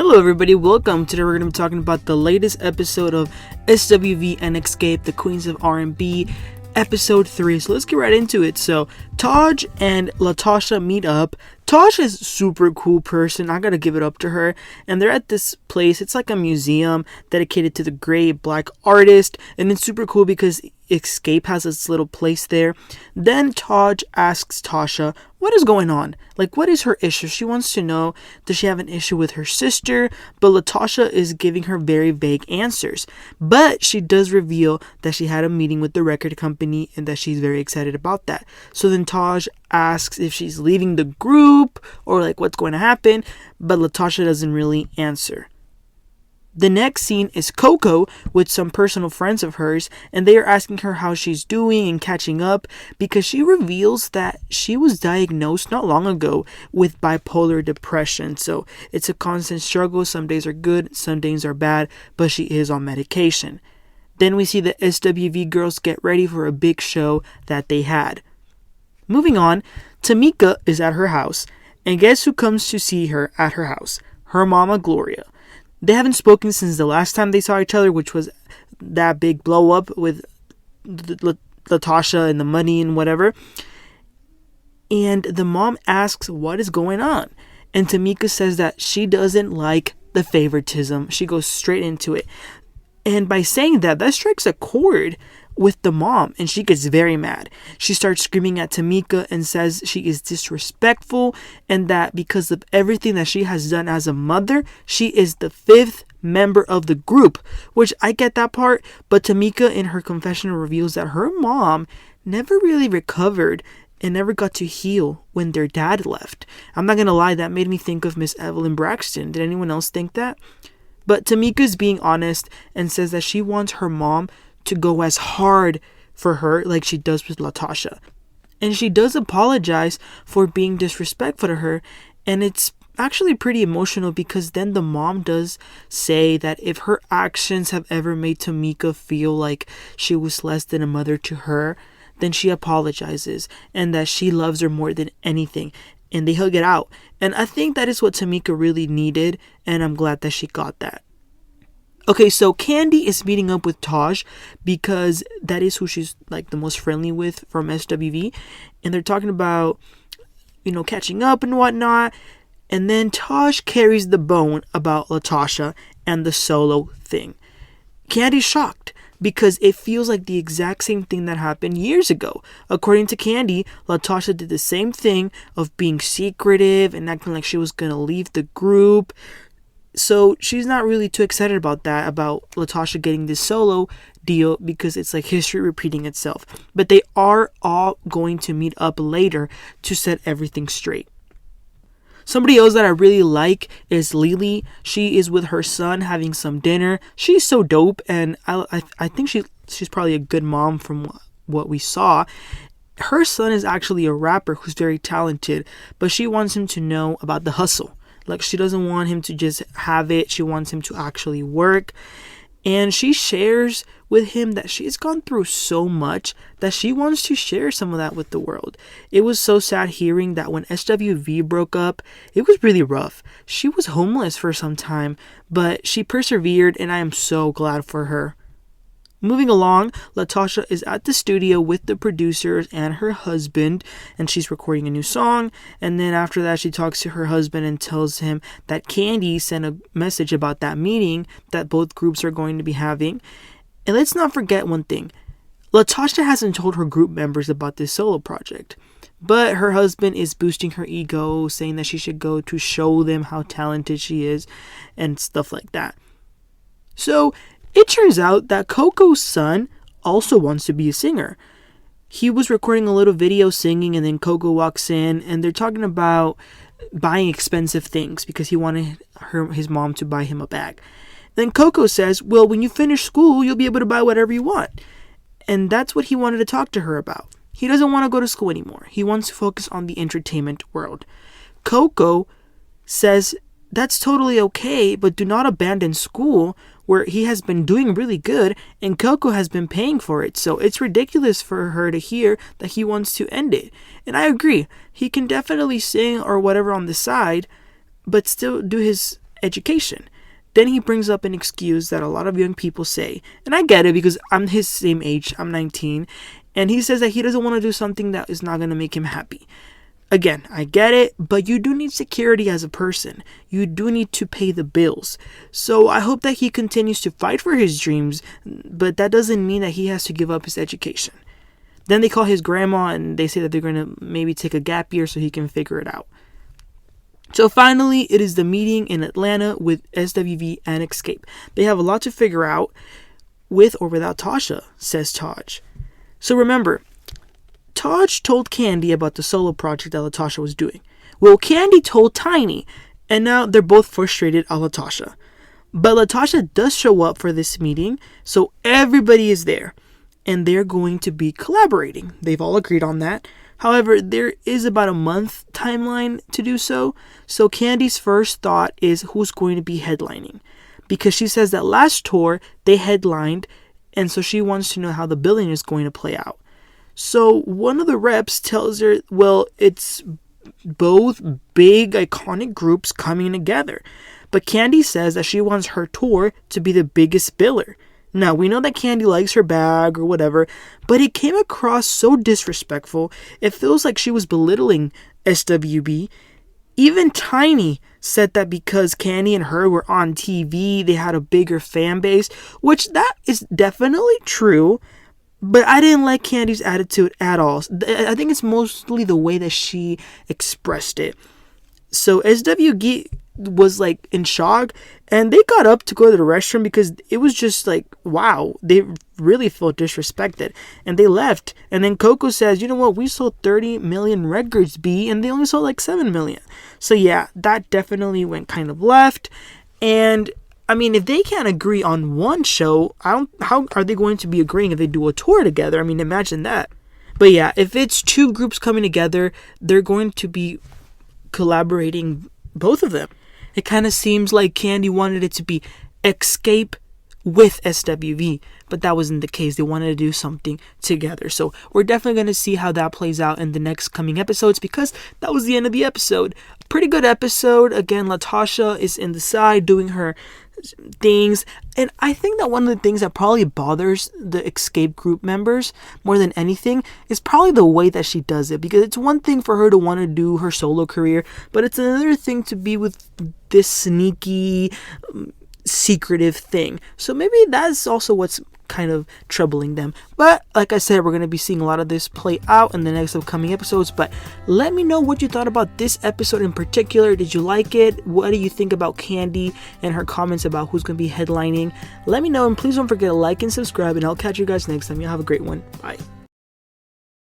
Hello everybody, welcome. Today we're going to be talking about the latest episode of SWV Xscape, the Queens of R&B, episode 3. So let's get right into it. So Taj and LaTocha meet up. Taj is a super cool person, I gotta give it up to her. And they're at this place, it's like a museum dedicated to the great black artist. And it's super cool because Xscape has this little place there. Then Taj asks Tasha, what is going on? Like, what is her issue? She wants to know, does she have an issue with her sister? But LaTocha is giving her very vague answers. But she does reveal that she had a meeting with the record company and that she's very excited about that. So then Taj asks if she's leaving the group or like what's going to happen, but LaTocha doesn't really answer. The next scene is Coko with some personal friends of hers, and they are asking her how she's doing and catching up because she reveals that she was diagnosed not long ago with bipolar depression. So it's a constant struggle. Some days are good, some days are bad, but she is on medication. Then we see the SWV girls get ready for a big show that they had. Moving on, Tamika is at her house, and guess who comes to see her at her house? Her mama, Gloria. They haven't spoken since the last time they saw each other, which was that big blow up with LaTocha and the money and whatever. And the mom asks what is going on. And Tamika says that she doesn't like the favoritism. She goes straight into it. And by saying that strikes a chord with the mom, and she gets very mad. She starts screaming at Tamika and says she is disrespectful and that because of everything that she has done as a mother, she is the 5th member of the group, which I get that part, but Tamika in her confessional reveals that her mom never really recovered and never got to heal when their dad left. I'm not gonna lie, that made me think of Miss Evelyn Braxton. Did anyone else think that? But Tamika's being honest and says that she wants her mom to go as hard for her like she does with LaTocha. And she does apologize for being disrespectful to her, and it's actually pretty emotional because then the mom does say that if her actions have ever made Tamika feel like she was less than a mother to her, then she apologizes and that she loves her more than anything, and they hug it out. And I think that is what Tamika really needed, and I'm glad that she got that. Okay, so Kandi is meeting up with Taj because that is who she's like the most friendly with from SWV. And they're talking about, catching up and whatnot. And then Taj carries the bone about LaTocha and the solo thing. Kandi's shocked because it feels like the exact same thing that happened years ago. According to Kandi, LaTocha did the same thing of being secretive and acting like she was going to leave the group. So she's not really too excited about that, about LaTocha getting this solo deal, because it's like history repeating itself. But they are all going to meet up later to set everything straight. Somebody else that I really like is LeLee. She is with her son having some dinner. She's so dope, and I think she's probably a good mom from what we saw. Her son is actually a rapper who's very talented, but she wants him to know about the hustle. Like, she doesn't want him to just have it. She wants him to actually work. And she shares with him that she's gone through so much that she wants to share some of that with the world. It was so sad hearing that when SWV broke up, it was really rough. She was homeless for some time, but she persevered, and I am so glad for her. Moving along, LaTocha is at the studio with the producers and her husband, and she's recording a new song. And then after that, she talks to her husband and tells him that Kandi sent a message about that meeting that both groups are going to be having. And let's not forget one thing. LaTocha hasn't told her group members about this solo project, but her husband is boosting her ego, saying that she should go to show them how talented she is and stuff like that. So it turns out that Coco's son also wants to be a singer. He was recording a little video singing, and then Coko walks in, and they're talking about buying expensive things because he wanted his mom to buy him a bag. Then Coko says, well, when you finish school, you'll be able to buy whatever you want. And that's what he wanted to talk to her about. He doesn't want to go to school anymore. He wants to focus on the entertainment world. Coko says that's totally okay, but do not abandon school, where he has been doing really good and Coko has been paying for it. So it's ridiculous for her to hear that he wants to end it. And I agree. He can definitely sing or whatever on the side, but still do his education. Then he brings up an excuse that a lot of young people say, and I get it because I'm his same age, I'm 19, and he says that he doesn't want to do something that is not going to make him happy. Again, I get it, but you do need security as a person. You do need to pay the bills. So I hope that he continues to fight for his dreams, but that doesn't mean that he has to give up his education. Then they call his grandma and they say that they're going to maybe take a gap year so he can figure it out. So finally, it is the meeting in Atlanta with SWV and Xscape. They have a lot to figure out with or without Tasha, says Taj. So remember, Taj told Kandi about the solo project that LaTocha was doing. Well, Kandi told Tiny, and now they're both frustrated at LaTocha. But LaTocha does show up for this meeting, so everybody is there, and they're going to be collaborating. They've all agreed on that. However, there is about a month timeline to do so, so Kandi's first thought is who's going to be headlining, because she says that last tour they headlined, and so she wants to know how the billing is going to play out. So one of the reps tells her, well, it's both big iconic groups coming together. But Kandi says that she wants her tour to be the biggest biller. Now, we know that Kandi likes her bag or whatever, but it came across so disrespectful. It feels like she was belittling SWV. Even Tiny said that because Kandi and her were on TV, they had a bigger fan base, which that is definitely true. But I didn't like Kandi's attitude at all. I think it's mostly the way that she expressed it. So SWG was like in shock, and they got up to go to the restroom because it was just like, wow, they really felt disrespected, and they left. And then Coko says, you know what, we sold 30 million records, B, and they only sold like 7 million. So yeah, that definitely went kind of left. And I mean, if they can't agree on one show, how are they going to be agreeing if they do a tour together? I mean, imagine that. But yeah, if it's two groups coming together, they're going to be collaborating, both of them. It kind of seems like Kandi wanted it to be Xscape with SWV, but that wasn't the case. They wanted to do something together. So we're definitely going to see how that plays out in the next coming episodes, because that was the end of the episode. Pretty good episode. Again, LaTocha is in the side doing her things, and I think that one of the things that probably bothers the Xscape group members more than anything is probably the way that she does it, because it's one thing for her to want to do her solo career, but it's another thing to be with this sneaky, secretive thing. So maybe that's also what's kind of troubling them. But like I said, we're going to be seeing a lot of this play out in the next upcoming episodes. But let me know what you thought about this episode in particular. Did you like it? What do you think about Kandi and her comments about who's going to be headlining? Let me know, and please don't forget to like and subscribe, and I'll catch you guys next time. Y'all have a great one. Bye.